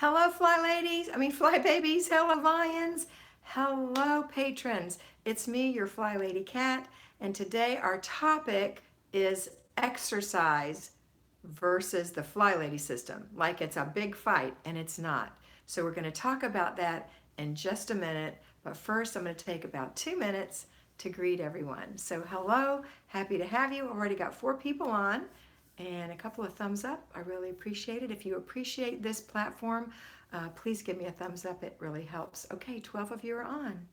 Hello, fly babies. Hello, lions. Hello, patrons. It's me, your Flylady Kat, and today our topic is exercise versus the Flylady system. Like it's a big fight, and it's not. So we're going to talk about that in just a minute. But first, I'm going to take about 2 minutes to greet everyone. So, hello, happy to have you. Already got 4 people on and a couple of thumbs up. I really appreciate it. If you appreciate this platform, please give me a thumbs up. It really helps. Okay, 12 of you are on.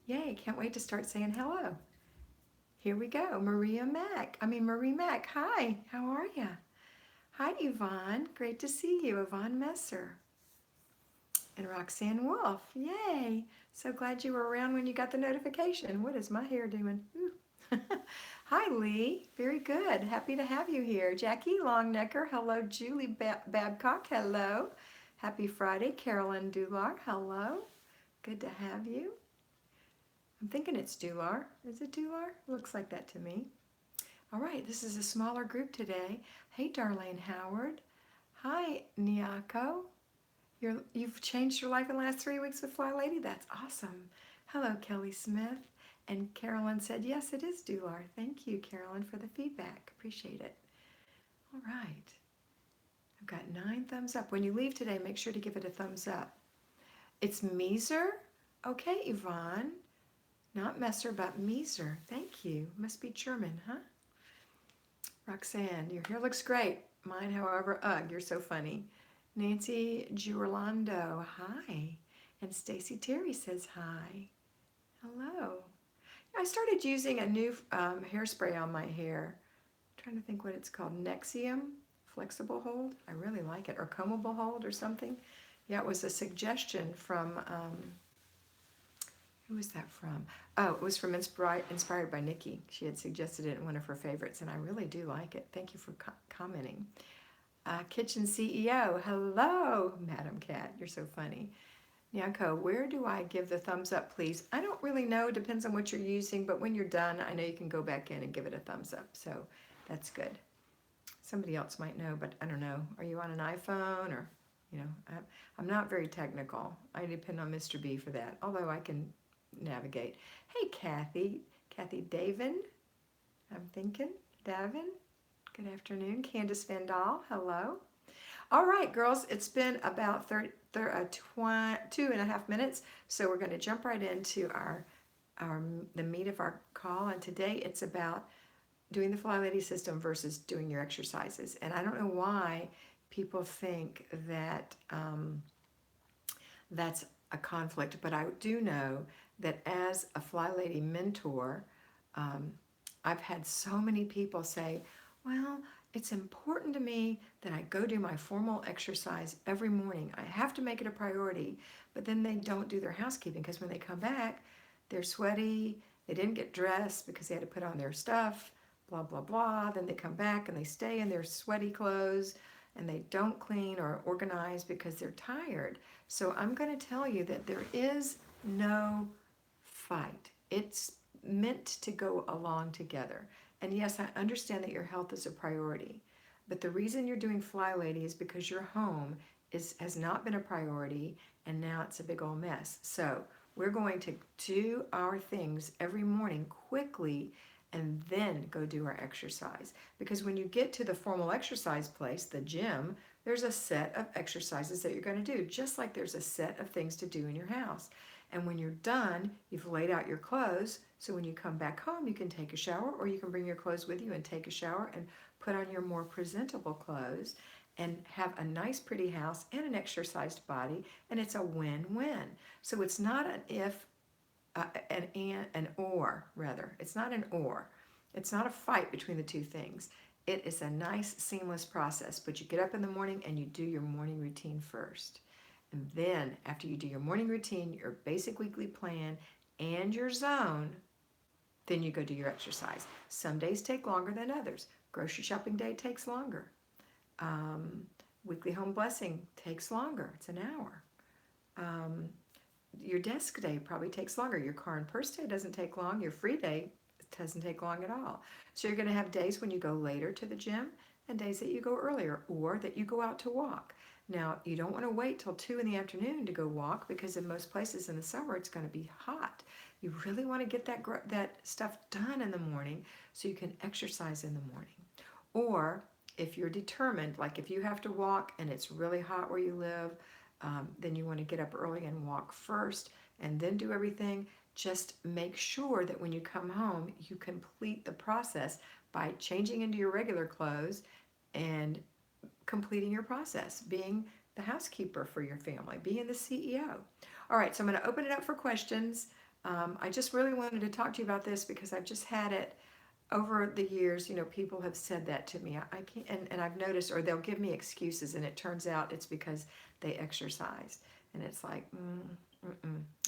Yay, can't wait to start saying hello. Here we go. Marie Mack. Hi, how are you? Hi, Yvonne. Great to see you. Yvonne Messer. And Roxanne Wolf. Yay. So glad you were around when you got the notification. What is my hair doing? Hi, Lee. Very good. Happy to have you here. Jackie Longnecker. Hello. Julie Babcock. Hello. Happy Friday. Carolyn Dular. Hello. Good to have you. I'm thinking it's Dular. Is it Dular? Looks like that to me. All right. This is a smaller group today. Hey, Darlene Howard. Hi, Nyako. You've changed your life in the last 3 weeks with Flylady? That's awesome. Hello, Kelly Smith. And Carolyn said, yes, it is Dular. Thank you, Carolyn, for the feedback. Appreciate it. All right. I've got 9 thumbs up. When you leave today, make sure to give it a thumbs up. It's Meeser? Okay, Yvonne. Not Messer, but Meeser. Thank you. Must be German, huh? Roxanne, your hair looks great. Mine, however, ugh, you're so funny. Nancy Giorlando, hi. And Stacy Terry says hi. Hello. I started using a new hairspray on my hair. I'm trying to think what it's called. Nexium Flexible Hold. I really like it. Or Combable Hold or something. Yeah, it was a suggestion from, who was that from? Oh, it was from Inspired by Nikki. She had suggested it in one of her favorites, and I really do like it. Thank you for commenting. Kitchen CEO, hello, Madam Cat. You're so funny. Nyanko, where do I give the thumbs up, please? I don't really know. Depends on what you're using, but when you're done, I know you can go back in and give it a thumbs up. So that's good. Somebody else might know, but I don't know. Are you on an iPhone or, I'm not very technical. I depend on Mr. B for that, although I can navigate. Hey, Kathy Davin, I'm thinking. Davin, good afternoon. Candace Vandal, hello. All right, girls, it's been about 2.5 minutes, so we're going to jump right into the meat of our call, and today it's about doing the Flylady system versus doing your exercises. And I don't know why people think that that's a conflict, but I do know that as a Flylady mentor, I've had so many people say, well, it's important to me that I go do my formal exercise every morning. I have to make it a priority, but then they don't do their housekeeping because when they come back, they're sweaty, they didn't get dressed because they had to put on their stuff, blah, blah, blah. Then they come back and they stay in their sweaty clothes and they don't clean or organize because they're tired. So I'm going to tell you that there is no fight. It's meant to go along together. And yes, I understand that your health is a priority, but the reason you're doing Flylady is because your home has not been a priority and now it's a big old mess. So we're going to do our things every morning quickly and then go do our exercise. Because when you get to the formal exercise place, the gym, there's a set of exercises that you're going to do, just like there's a set of things to do in your house. And when you're done, you've laid out your clothes, so when you come back home, you can take a shower, or you can bring your clothes with you and take a shower and put on your more presentable clothes and have a nice pretty house and an exercised body, and it's a win-win. So it's not an if, an or, rather. It's not an or. It's not a fight between the two things. It is a nice, seamless process, but you get up in the morning and you do your morning routine first. And then after you do your morning routine, your basic weekly plan, and your zone, then you go do your exercise. Some days take longer than others. Grocery shopping day takes longer. Weekly home blessing takes longer. It's an hour. Your desk day probably takes longer. Your car and purse day doesn't take long. Your free day doesn't take long at all. So you're going to have days when you go later to the gym and days that you go earlier or that you go out to walk. Now, you don't want to wait till 2 in the afternoon to go walk, because in most places in the summer it's going to be hot. You really want to get that stuff done in the morning so you can exercise in the morning. Or if you're determined, like if you have to walk and it's really hot where you live, then you want to get up early and walk first and then do everything. Just make sure that when you come home, you complete the process by changing into your regular clothes and completing your process, being the housekeeper for your family, being the CEO. All right, so I'm going to open it up for questions. I just really wanted to talk to you about this because I've just had it over the years. People have said that to me. I can't, and I've noticed, or they'll give me excuses, and it turns out it's because they exercise. And it's like,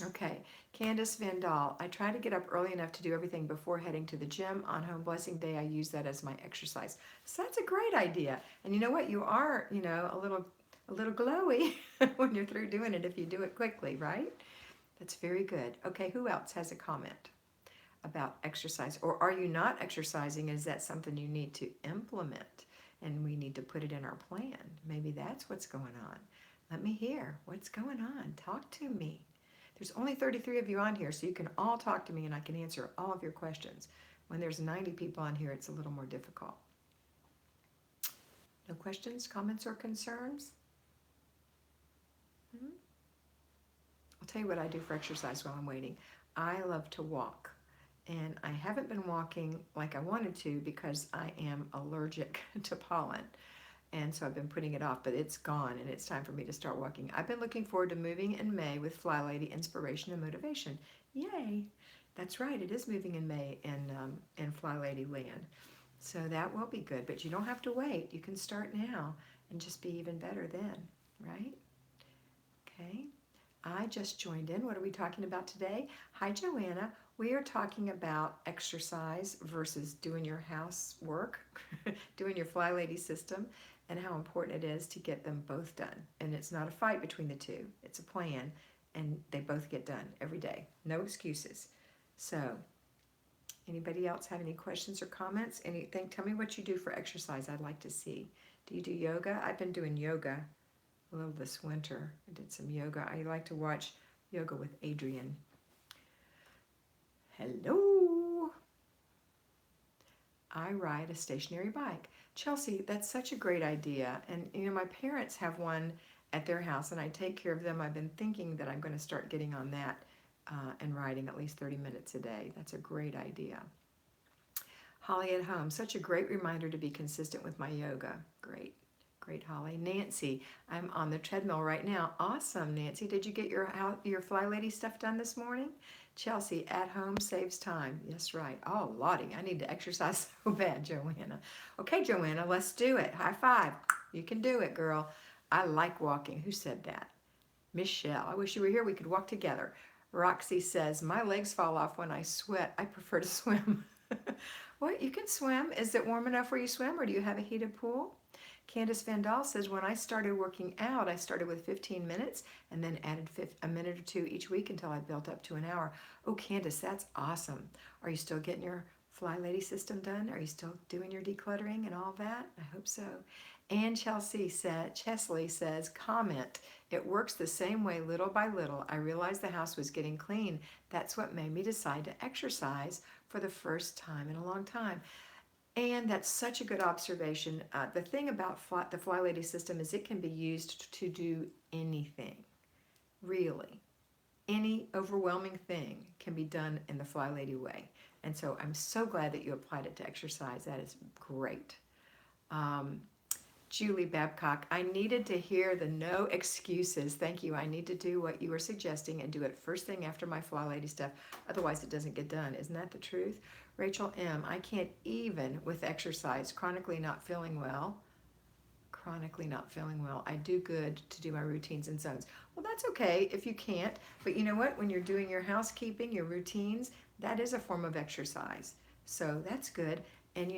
okay. Candace Vandal, I try to get up early enough to do everything before heading to the gym. On Home Blessing Day, I use that as my exercise. So that's a great idea. And you know what? You are, a little glowy when you're through doing it if you do it quickly, right? That's very good. Okay, who else has a comment about exercise? Or are you not exercising? Is that something you need to implement? And we need to put it in our plan. Maybe that's what's going on. Let me hear what's going on. Talk to me. There's only 33 of you on here, so you can all talk to me and I can answer all of your questions. When there's 90 people on here, it's a little more difficult. No questions, comments, or concerns? I'll tell you what I do for exercise while I'm waiting. I love to walk. And I haven't been walking like I wanted to because I am allergic to pollen. And so I've been putting it off, but it's gone and it's time for me to start walking. I've been looking forward to moving in May with Flylady Inspiration and Motivation. Yay! That's right, it is moving in May in Flylady land. So that will be good, but you don't have to wait. You can start now and just be even better then, right? Okay. I just joined in. What are we talking about today? Hi, Joanna. We are talking about exercise versus doing your housework, doing your Flylady system, and how important it is to get them both done. And it's not a fight between the two. It's a plan, and they both get done every day. No excuses. So, anybody else have any questions or comments? Anything? Tell me what you do for exercise. I'd like to see. Do you do yoga? I've been doing yoga a little this winter. I did some yoga. I like to watch Yoga with Adriene. Hello. I ride a stationary bike. Chelsea, that's such a great idea. And my parents have one at their house and I take care of them. I've been thinking that I'm going to start getting on that and riding at least 30 minutes a day. That's a great idea. Holly at home, such a great reminder to be consistent with my yoga. Great. Great, Holly. Nancy, I'm on the treadmill right now. Awesome, Nancy. Did you get your Flylady stuff done this morning? Chelsea, at home saves time. Yes, right. Oh, Lottie, I need to exercise so bad, Joanna. Okay, Joanna, let's do it. High five. You can do it, girl. I like walking. Who said that? Michelle, I wish you were here. We could walk together. Roxy says, my legs fall off when I sweat. I prefer to swim. What? You can swim. Is it warm enough where you swim, or do you have a heated pool? Candace Vandal says, when I started working out, I started with 15 minutes and then added a minute or two each week until I built up to an hour. Oh, Candace, that's awesome. Are you still getting your Flylady system done? Are you still doing your decluttering and all that? I hope so. And Chesley says, comment, it works the same way little by little. I realized the house was getting clean. That's what made me decide to exercise for the first time in a long time. And that's such a good observation. The thing about the Flylady system is it can be used to do anything, really. Any overwhelming thing can be done in the Flylady way. And so I'm so glad that you applied it to exercise. That is great. Julie Babcock, I needed to hear the no excuses. Thank you. I need to do what you were suggesting and do it first thing after my Flylady stuff. Otherwise, it doesn't get done. Isn't that the truth? Rachel M., I can't even with exercise. Chronically not feeling well. I do good to do my routines and zones. Well, that's okay if you can't. But you know what? When you're doing your housekeeping, your routines, that is a form of exercise. So that's good. And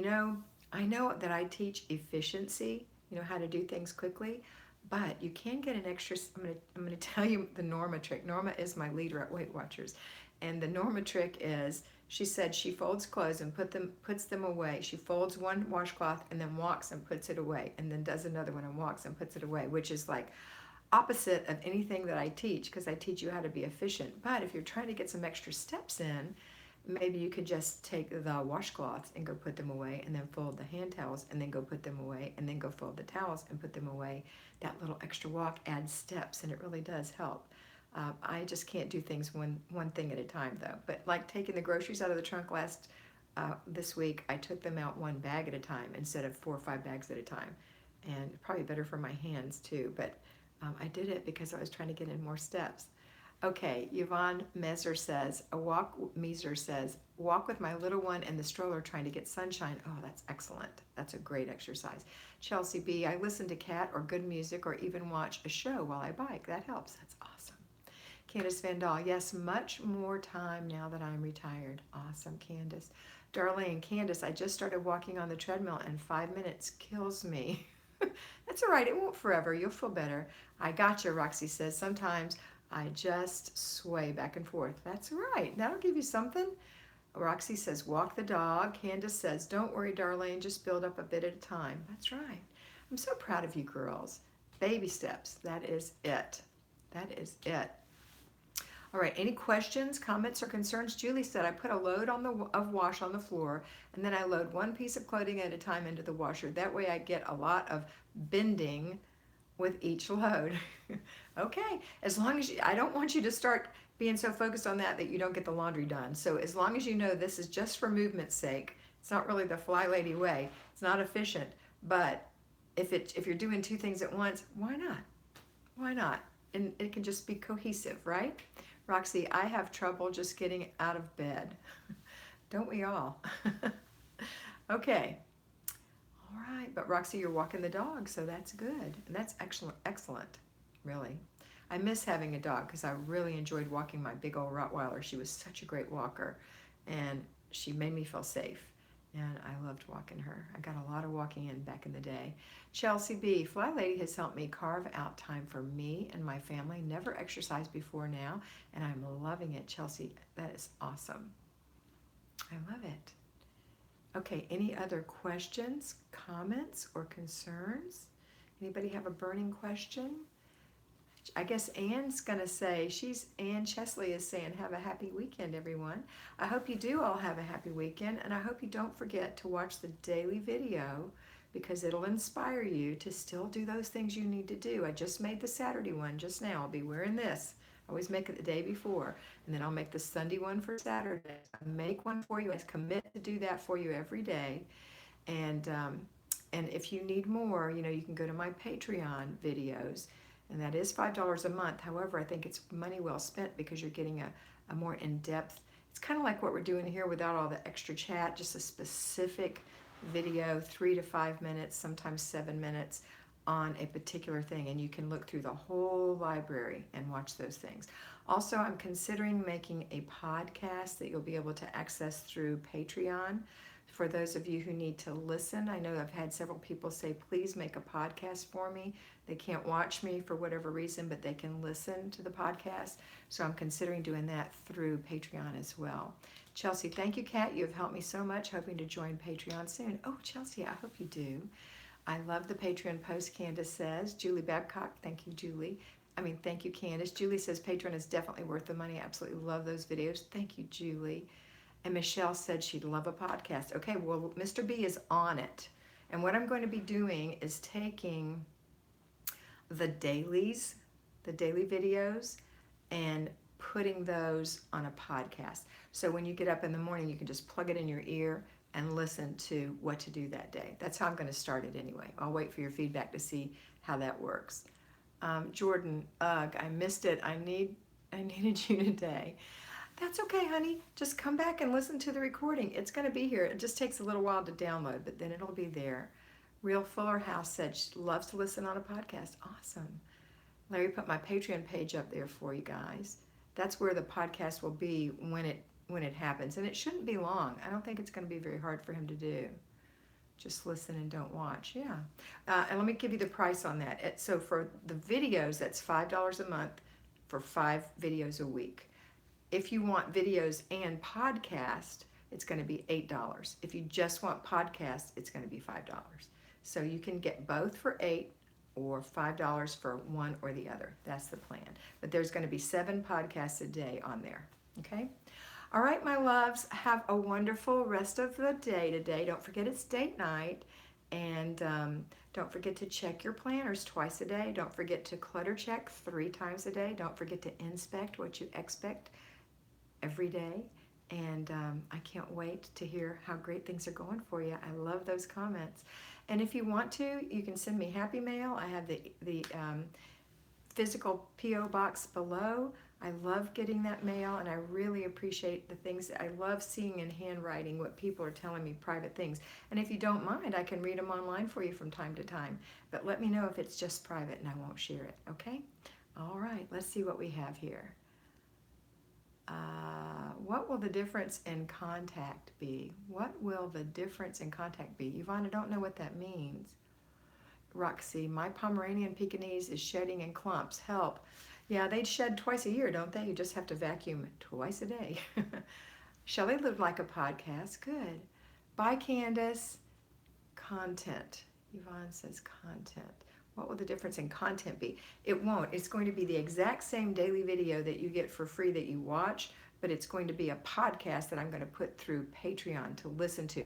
I know that I teach efficiency, how to do things quickly, but you can get an extra. I'm going to tell you the Norma trick. Norma is my leader at Weight Watchers, and the Norma trick is She said she folds clothes and puts them away. She folds one washcloth and then walks and puts it away, and then does another one and walks and puts it away, which is like opposite of anything that I teach, because I teach you how to be efficient. But if you're trying to get some extra steps in, maybe you could just take the washcloths and go put them away, and then fold the hand towels and then go put them away, and then go fold the towels and put them away. That little extra walk adds steps, and it really does help. I just can't do things one thing at a time, though. But like taking the groceries out of the trunk this week, I took them out one bag at a time instead of 4 or 5 bags at a time, and probably better for my hands too. But I did it because I was trying to get in more steps. Okay, Yvonne Meser says, walk with my little one in the stroller trying to get sunshine. Oh, that's excellent. That's a great exercise. Chelsea B, I listen to Kat or good music or even watch a show while I bike. That helps. That's awesome. Candace Vandal, yes, much more time now that I'm retired. Awesome, Candace. Darlene, Candace, I just started walking on the treadmill and 5 minutes kills me. That's all right. It won't forever. You'll feel better. I gotcha, Roxy says. Sometimes I just sway back and forth. That's right. That'll give you something. Roxy says, walk the dog. Candace says, don't worry, Darlene. Just build up a bit at a time. That's right. I'm so proud of you girls. Baby steps. That is it. That is it. All right, any questions, comments, or concerns? Julie said, I put a load of wash on the floor, and then I load one piece of clothing at a time into the washer. That way I get a lot of bending with each load. Okay, as long as I don't want you to start being so focused on that you don't get the laundry done. So as long as you know this is just for movement's sake, it's not really the Flylady way. It's not efficient, but if you're doing 2 things at once, why not? Why not? And it can just be cohesive, right? Roxy, I have trouble just getting out of bed. Don't we all? Okay. All right. But Roxy, you're walking the dog, so that's good. And that's excellent, really. I miss having a dog because I really enjoyed walking my big old Rottweiler. She was such a great walker, and she made me feel safe. And I loved walking her. I got a lot of walking in back in the day. Chelsea B, Flylady has helped me carve out time for me and my family. Never exercised before now, and I'm loving it. Chelsea, that is awesome. I love it. Okay, any other questions, comments, or concerns? Anybody have a burning question? I guess Anne's gonna say, Anne Chesley is saying, have a happy weekend, everyone. I hope you do all have a happy weekend, and I hope you don't forget to watch the daily video because it'll inspire you to still do those things you need to do. I just made the Saturday one just now. I'll be wearing this. I always make it the day before, and then I'll make the Sunday one for Saturday. I make one for you. I commit to do that for you every day, and if you need more, you can go to my Patreon videos. And that is $5 a month. However, I think it's money well spent because you're getting a more in-depth, it's kind of like what we're doing here without all the extra chat, just a specific video, 3 to 5 minutes, sometimes 7 minutes on a particular thing. And you can look through the whole library and watch those things. Also, I'm considering making a podcast that you'll be able to access through Patreon. For those of you who need to listen, I know I've had several people say, please make a podcast for me. They can't watch me for whatever reason, but they can listen to the podcast. So I'm considering doing that through Patreon as well. Chelsea, thank you, Kat. You have helped me so much. Hoping to join Patreon soon. Oh, Chelsea, I hope you do. I love the Patreon post, Candace says. Julie Babcock, thank you, Julie. Thank you, Candace. Julie says Patreon is definitely worth the money. I absolutely love those videos. Thank you, Julie. And Michelle said she'd love a podcast. Okay, well, Mr. B is on it. And what I'm going to be doing is taking the daily videos, and putting those on a podcast. So when you get up in the morning, you can just plug it in your ear and listen to what to do that day. That's how I'm going to start it anyway. I'll wait for your feedback to see how that works. Jordan, ugh, I missed it. I needed you today. That's okay, honey. Just come back and listen to the recording. It's going to be here. It just takes a little while to download, but then it'll be there. Real Fuller House said she loves to listen on a podcast. Awesome. Larry put my Patreon page up there for you guys. That's where the podcast will be when it happens. And it shouldn't be long. I don't think it's going to be very hard for him to do. Just listen and don't watch. Yeah. And let me give you the price on that. So for the videos, that's $5 a month for 5 videos a week. If you want videos and podcast, it's going to be $8. If you just want podcast, it's going to be $5. So you can get both for $8 or $5 for one or the other. That's the plan. But there's going to be 7 podcasts a day on there. Okay? All right, my loves, have a wonderful rest of the day today. Don't forget it's date night. And don't forget to check your planners twice a day. Don't forget to clutter check 3 times a day. Don't forget to inspect what you expect every day. And I can't wait to hear how great things are going for you. I love those comments. And if you want to, you can send me happy mail. I have the physical P.O. box below. I love getting that mail, and I really appreciate the things that I love seeing in handwriting, what people are telling me, private things. And if you don't mind, I can read them online for you from time to time. But let me know if it's just private and I won't share it, okay? All right, let's see what we have here. What will the difference in contact be? What will the difference in contact be? Yvonne, I don't know what that means. Roxy, my Pomeranian Pekingese is shedding in clumps. Help. Yeah, they shed twice a year, don't they? You just have to vacuum twice a day. Shelley lived like a podcast. Good. Bye, Candace. Content. Yvonne says content. What will the difference in content be? It won't. It's going to be the exact same daily video that you get for free that you watch, but it's going to be a podcast that I'm going to put through Patreon to listen to.